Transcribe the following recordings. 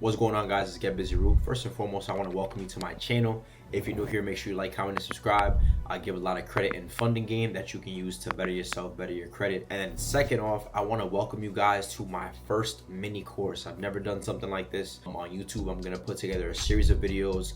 What's going on, guys? It's Get Busy Roo. First and foremost, I want to welcome you to my channel. If you're new here, make sure you like, comment, and subscribe. I give a lot of credit and funding game that you can use to better yourself, better your credit. And then second off, I want to welcome you guys to my first mini course. I've never done something like this on YouTube. I'm going to put together a series of videos,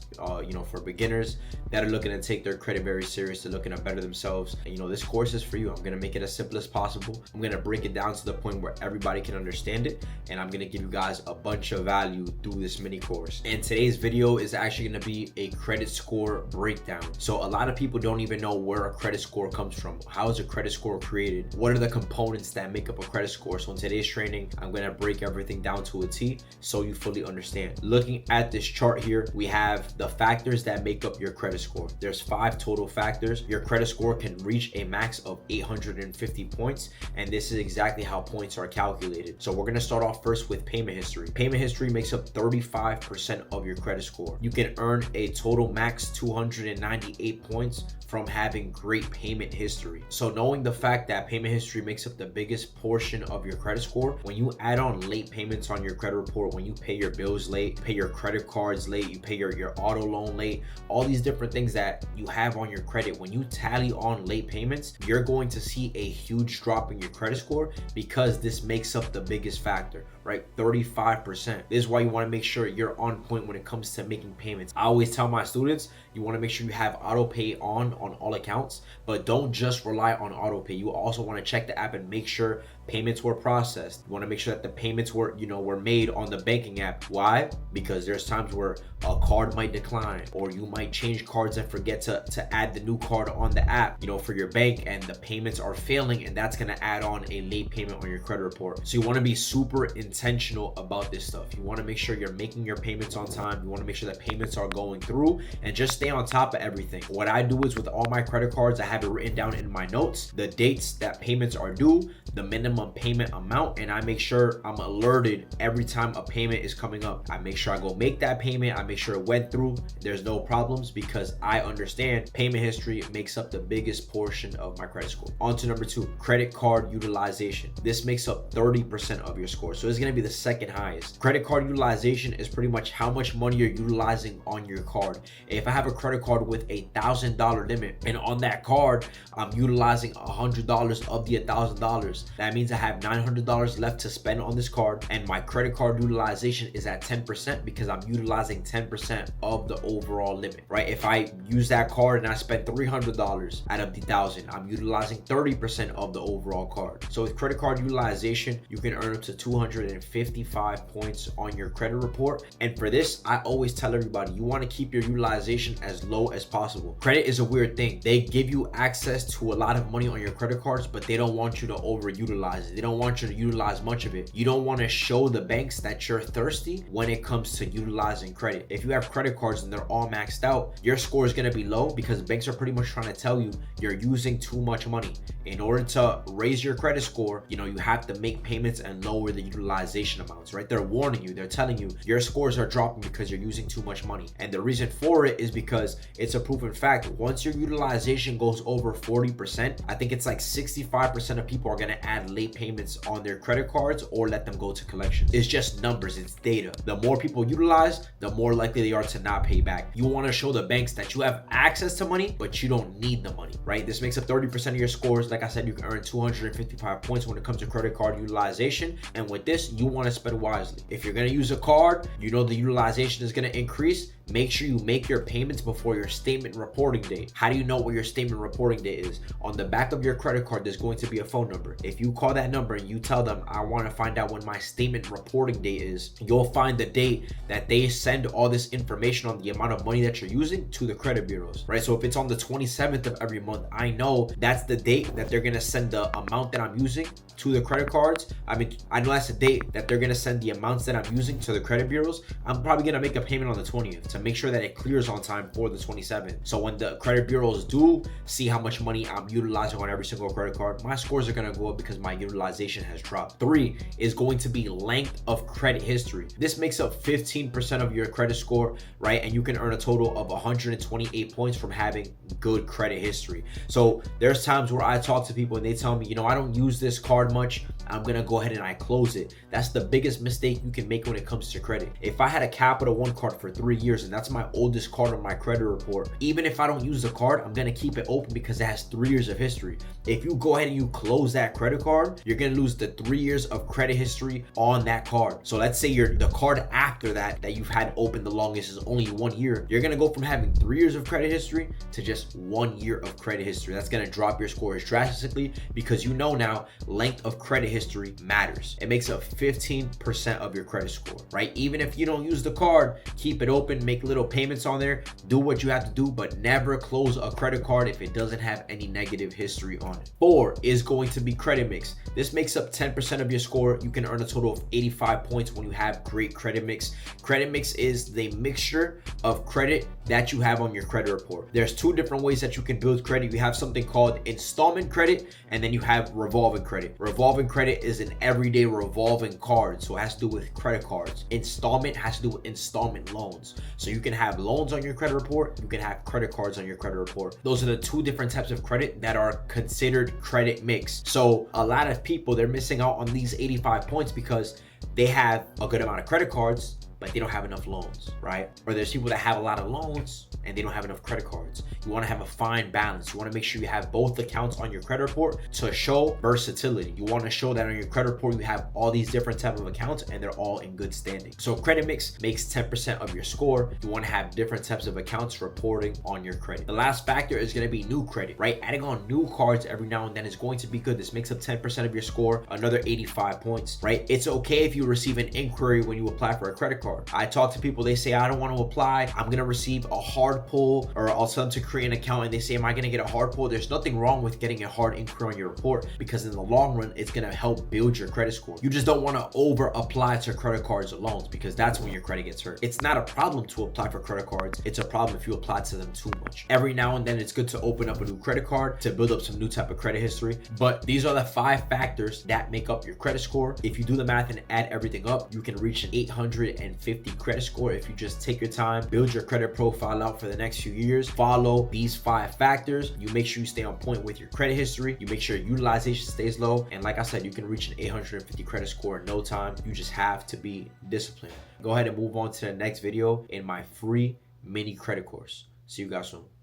for beginners that are looking to take their credit very serious, they're looking to better themselves. And, this course is for you. I'm going to make it as simple as possible. I'm going to break it down to the point where everybody can understand it. And I'm going to give you guys a bunch of value through this mini course. And today's video is actually going to be a credit score breakdown. So a lot of people don't even know where a credit score comes from. How is a credit score created? What are the components that make up a credit score? So in today's training, I'm going to break everything down to a T so you fully understand. Looking at this chart here, we have the factors that make up your credit score. There's 5 total factors. Your credit score can reach a max of 850 points, and this is exactly how points are calculated. So we're going to start off first with payment history. Payment history makes up 35% of your credit score. You can earn a total max 298 points from having great payment history. So knowing the fact that payment history makes up the biggest portion of your credit score, when you add on late payments on your credit report, when you pay your bills late, pay your credit cards late, you pay your auto loan late, all these different things that you have on your credit, when you tally on late payments, you're going to see a huge drop in your credit score because this makes up the biggest factor, right? 35%. This is why you want to make sure you're on point when it comes to making payments. I always tell my students, you want to make sure you have auto pay on all accounts, but don't just rely on auto pay. You also want to check the app and make sure payments were processed. You want to make sure that the payments were made on the banking app. Why? Because there's times where a card might decline, or you might change cards and forget to add the new card on the app, for your bank, and the payments are failing, and that's going to add on a late payment on your credit report. So you want to be super intentional about this stuff. You want to make sure you're making your payments on time. You want to make sure that payments are going through, and just stay on top of everything. What I do is with all my credit cards, I have it written down in my notes, the dates that payments are due, the minimum payment amount, and I make sure I'm alerted every time a payment is coming up. I make sure I go make that payment. I make sure it went through. There's no problems because I understand payment history makes up the biggest portion of my credit score. On to number 2, credit card utilization. This makes up 30% of your score. So it's going to be the second highest. Credit card utilization is pretty much how much money you're utilizing on your card. If I have a credit card with a $1,000 limit, and on that card, I'm utilizing $100 of the $1,000, that means I have $900 left to spend on this card, and my credit card utilization is at 10% because I'm utilizing 10% of the overall limit, right? If I use that card and I spend $300 out of the $1,000, I'm utilizing 30% of the overall card. So with credit card utilization, you can earn up to 255 points on your credit report. And for this, I always tell everybody, you want to keep your utilization as low as possible. Credit is a weird thing. They give you access to a lot of money on your credit cards, but they don't want you to overutilize it. They don't want you to utilize much of it. You don't want to show the banks that you're thirsty when it comes to utilizing credit. If you have credit cards and they're all maxed out, your score is going to be low because banks are pretty much trying to tell you you're using too much money. In order to raise your credit score, you have to make payments and lower the utilization amounts, right? They're warning you. They're telling you your scores are dropping because you're using too much money. And the reason for it is because it's a proven fact. Once your utilization goes over 40%, I think it's like 65% of people are going to add late payments on their credit cards or let them go to collections. It's just numbers. It's data. The more people utilize, the more likely they are to not pay back. You want to show the banks that you have access to money, but you don't need the money, right? This makes up 30% of your scores. Like I said, you can earn 255 points when it comes to credit card utilization. And with this, you want to spend wisely. If you're going to use a card, the utilization is going to increase. Make sure you make your payments before your statement reporting date. How do you know what your statement reporting date is? On the back of your credit card, there's going to be a phone number. If you call that number and you tell them, I want to find out when my statement reporting date is, you'll find the date that they send all this information on the amount of money that you're using to the credit bureaus, right? So if it's on the 27th of every month, I know that's the date that they're going to send the amount that I'm using to the credit cards. I know that's the date that they're going to send the amounts that I'm using to the credit bureaus. I'm probably going to make a payment on the 20th to make sure that it clears on time for the 27th. So when the credit bureaus do see how much money I'm utilizing on every single credit card, my scores are going to go up because my the utilization has dropped. 3 is going to be length of credit history. This makes up 15% of your credit score, right? And you can earn a total of 128 points from having good credit history. So there's times where I talk to people and they tell me, you know, I don't use this card much, I'm gonna go ahead and I close it. That's the biggest mistake you can make when it comes to credit. If I had a Capital One card for 3 years and that's my oldest card on my credit report, even if I don't use the card, I'm gonna keep it open because it has 3 years of history. If you go ahead and you close that credit card, you're gonna lose the 3 years of credit history on that card. So let's say the card after that you've had open the longest is only 1 year. You're gonna go from having 3 years of credit history to just 1 year of credit history. That's gonna drop your scores drastically because you know now length of credit history matters. It makes up 15% of your credit score, right? Even if you don't use the card, keep it open, make little payments on there, do what you have to do, but never close a credit card if it doesn't have any negative history on it. 4 is going to be credit mix. This makes up 10% of your score. You can earn a total of 85 points when you have great credit mix. Credit mix is the mixture of credit that you have on your credit report. There's 2 different ways that you can build credit. You have something called installment credit, and then you have revolving credit. Revolving credit is an everyday revolving card, so it has to do with credit cards. Installment has to do with installment loans. So you can have loans on your credit report, you can have credit cards on your credit report. Those are the 2 different types of credit that are considered credit mix. So a lot of people, they're missing out on these 85 points because they have a good amount of credit cards, but they don't have enough loans, right? Or there's people that have a lot of loans and they don't have enough credit cards. You want to have a fine balance. You want to make sure you have both accounts on your credit report to show versatility. You want to show that on your credit report you have all these different type of accounts and they're all in good standing. So credit mix makes 10% of your score. You want to have different types of accounts reporting on your credit. The last factor is going to be new credit, right? Adding on new cards every now and then is going to be good. This makes up 10% of your score, another 85 points, right? It's okay if you receive an inquiry when you apply for a credit card. I talk to people, they say, I don't want to apply. I'm going to receive a hard pull, or I'll tell them to create an account and they say, am I going to get a hard pull? There's nothing wrong with getting a hard inquiry on your report because in the long run, it's going to help build your credit score. You just don't want to over apply to credit cards or loans because that's when your credit gets hurt. It's not a problem to apply for credit cards. It's a problem if you apply to them too much. Every now and then it's good to open up a new credit card to build up some new type of credit history. But these are the 5 factors that make up your credit score. If you do the math and add everything up, you can reach an 850 credit score if you just take your time, build your credit profile out for the next few years, follow these 5 factors. You make sure you stay on point with your credit history. You make sure utilization stays low. And like I said, you can reach an 850 credit score in no time. You just have to be disciplined. Go ahead and move on to the next video in my free mini credit course. See you guys soon.